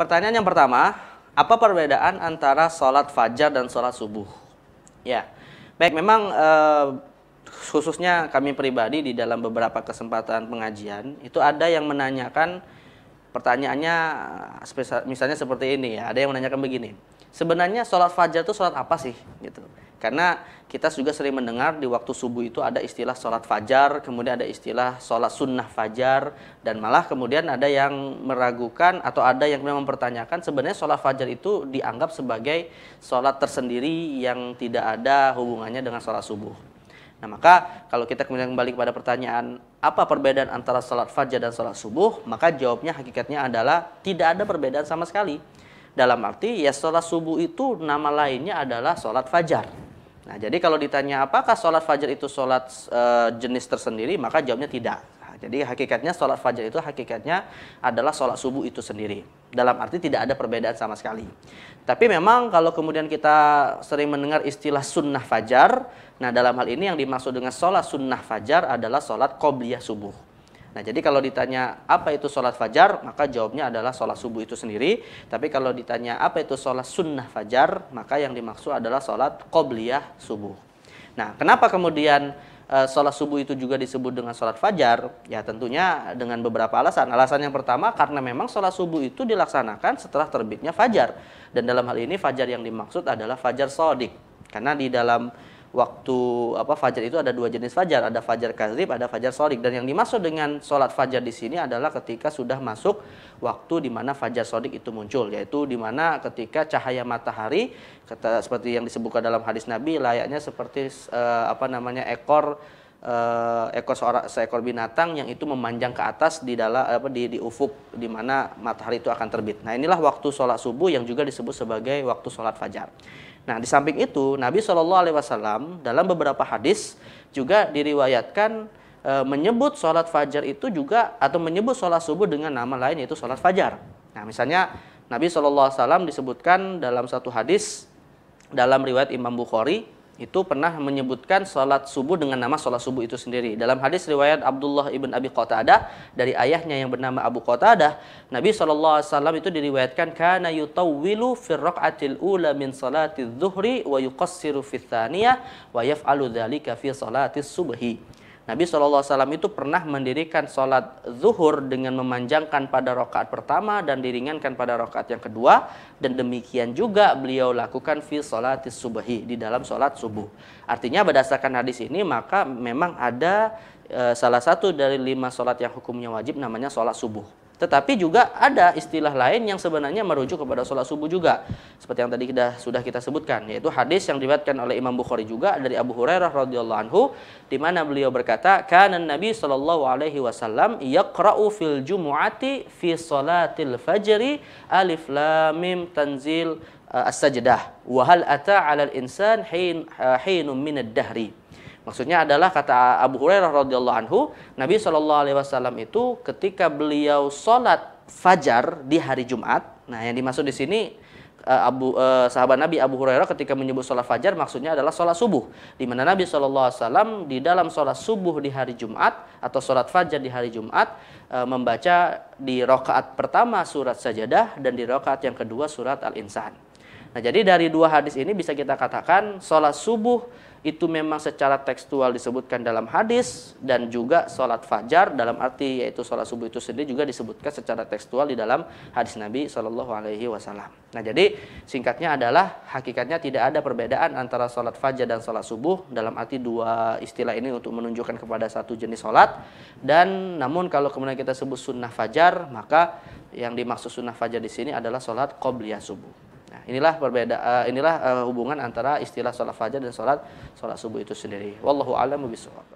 Pertanyaan yang pertama, apa perbedaan antara sholat fajar dan sholat subuh? Ya, baik, memang khususnya kami pribadi di dalam beberapa kesempatan pengajian itu ada yang menanyakan pertanyaannya misalnya seperti ini ya, ada yang menanyakan begini. Sebenarnya sholat fajar itu sholat apa sih gitu. Karena kita juga sering mendengar di waktu subuh itu ada istilah sholat fajar, kemudian ada istilah sholat sunnah fajar, dan malah kemudian ada yang meragukan atau ada yang mempertanyakan sebenarnya sholat fajar itu dianggap sebagai sholat tersendiri yang tidak ada hubungannya dengan sholat subuh. Nah, maka kalau kita kemudian kembali kepada pertanyaan apa perbedaan antara sholat fajar dan sholat subuh, maka jawabnya hakikatnya adalah tidak ada perbedaan sama sekali. Dalam arti ya sholat subuh itu nama lainnya adalah sholat fajar. Nah, jadi kalau ditanya apakah sholat fajar itu sholat jenis tersendiri, maka jawabnya tidak. Nah, jadi hakikatnya sholat fajar itu hakikatnya adalah sholat subuh itu sendiri. Dalam arti tidak ada perbedaan sama sekali. Tapi memang kalau kemudian kita sering mendengar istilah sunnah fajar, nah dalam hal ini yang dimaksud dengan sholat sunnah fajar adalah sholat qobliyah subuh. Nah, jadi kalau ditanya apa itu sholat fajar, maka jawabnya adalah sholat subuh itu sendiri. Tapi kalau ditanya apa itu sholat sunnah fajar, maka yang dimaksud adalah sholat qobliyah subuh. Nah, kenapa kemudian sholat subuh itu juga disebut dengan sholat fajar? Ya tentunya dengan beberapa alasan. Alasan yang pertama karena memang sholat subuh itu dilaksanakan setelah terbitnya fajar. Dan dalam hal ini fajar yang dimaksud adalah fajar shadiq. Karena di dalam waktu fajar itu ada dua jenis fajar, ada fajar kadzib, ada fajar shadiq. Dan yang dimaksud dengan sholat fajar di sini adalah ketika sudah masuk waktu di mana fajar shadiq itu muncul, yaitu di mana ketika cahaya matahari seperti yang disebutkan dalam hadis Nabi layaknya seperti seekor binatang yang itu memanjang ke atas di dalam di ufuk di mana matahari itu akan terbit. Nah, inilah waktu sholat subuh yang juga disebut sebagai waktu sholat fajar. Nah, di samping itu Nabi SAW dalam beberapa hadis juga diriwayatkan menyebut sholat fajar itu juga atau menyebut sholat subuh dengan nama lain yaitu sholat fajar. Nah, misalnya Nabi SAW disebutkan dalam satu hadis dalam riwayat Imam Bukhari itu pernah menyebutkan sholat subuh dengan nama sholat subuh itu sendiri. Dalam hadis riwayat Abdullah ibn Abi Qatadah dari ayahnya yang bernama Abu Qatadah, Nabi SAW itu diriwayatkan kana yutawwilu fi raq'atil ula min salati dzuhri wa yuqassiru fi tsaniyah wa yaf'alu dzalika fi salati subhi. Nabi SAW itu pernah mendirikan sholat zuhur dengan memanjangkan pada rakaat pertama dan diringankan pada rakaat yang kedua, dan demikian juga beliau lakukan fi sholatis subhi, di dalam sholat subuh. Artinya berdasarkan hadis ini maka memang ada salah satu dari 5 sholat yang hukumnya wajib namanya sholat subuh. Tetapi juga ada istilah lain yang sebenarnya merujuk kepada sholat subuh juga. Seperti yang tadi sudah kita sebutkan, yaitu hadis yang diriwayatkan oleh Imam Bukhari juga dari Abu Hurairah radhiyallahu anhu, di mana beliau berkata, "Kana Nabi sallallahu alaihi wasallam yaqra'u fil jumu'ati fi salatil fajri alif lam mim tanzil as-sajdah wa hal ata 'alal insan hinun minad dahri." Maksudnya adalah kata Abu Hurairah radhiyallahu anhu, Nabi SAW itu ketika beliau sholat fajar di hari Jumat. Nah, yang dimaksud di sini sahabat Nabi Abu Hurairah ketika menyebut sholat fajar maksudnya adalah sholat subuh, di mana Nabi SAW di dalam sholat subuh di hari Jumat atau sholat fajar di hari Jumat membaca di rakaat pertama surat Sajadah dan di rakaat yang kedua surat Al-Insan. Nah, jadi dari dua hadis ini bisa kita katakan sholat subuh itu memang secara tekstual disebutkan dalam hadis, dan juga sholat fajar dalam arti yaitu sholat subuh itu sendiri juga disebutkan secara tekstual di dalam hadis Nabi SAW. Nah, jadi singkatnya adalah hakikatnya tidak ada perbedaan antara sholat fajar dan sholat subuh dalam arti dua istilah ini untuk menunjukkan kepada satu jenis sholat. Dan namun kalau kemudian kita sebut sunnah fajar, maka yang dimaksud sunnah fajar di sini adalah sholat qobliyah subuh. Nah, inilah hubungan antara istilah sholat fajar dan sholat subuh itu sendiri. Wallahu a'lam bishawab.